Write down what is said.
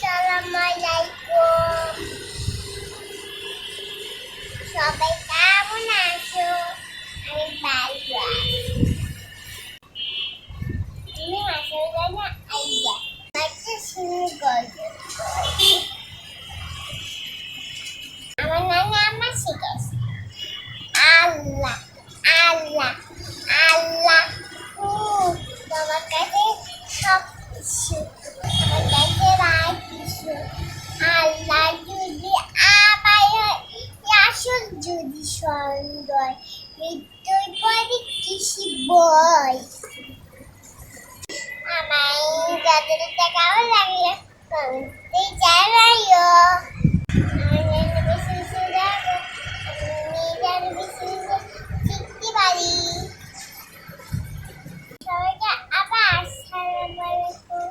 আসসালামালাইকুম। সবাই কেমন আছো? আমি ভালো আছি। তুমি আসলে জানো আইডিয়া মাত্র শুরু করবে। আমার নানা আমার শিখেছে আল্লাহ আল্লাহ আল্লাহ। তোমার কাছে সব কিছু, আমার কাছে রায় কিছু। আল্লাহ যদি আমায় আসল যদি সুন্দর মৃত্যুর পরে কৃষি বই আমায় যাদেরটা কেমন লাগলে কমেন্টে জানাইও। আমার জন্য বেশি বেশি দেখো, আমি যেন বেশি বেশি শিখতে পারি। সবাইকে আবার আসসালামু আলাইকুম।